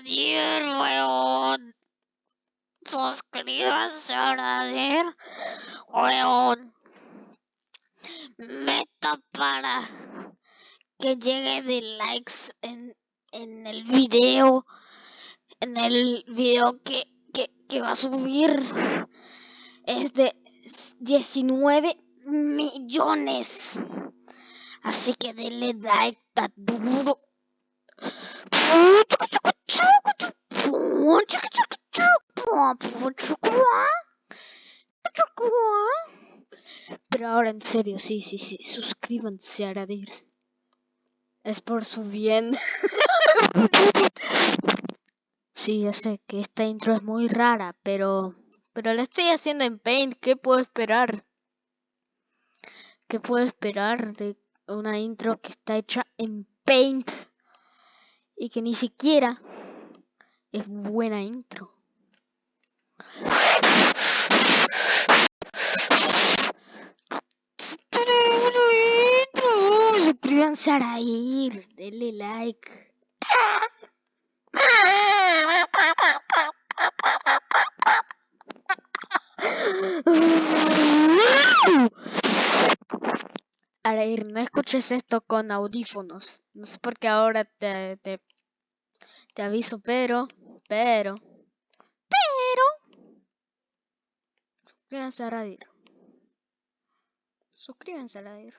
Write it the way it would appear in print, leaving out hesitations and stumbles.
Aradir, weón. Suscríbanse a Aradir, weón. Meta para que llegue de likes en el video. En el video que va a subir es de 19 millones. Así que denle like tan duro. Pero ahora en serio, sí, suscríbanse a Aradir. Es por su bien. Sí, ya sé que esta intro es muy rara, pero la estoy haciendo en Paint. ¿Qué puedo esperar? ¿Qué puedo esperar de una intro que está hecha en Paint y que ni siquiera es buena intro? Suscríbanse a Aradir, denle like. Aradir, no escuches esto con audífonos. No sé por qué ahora te aviso, pero suscríbanse a Aradir. Suscríbanse a Aradir.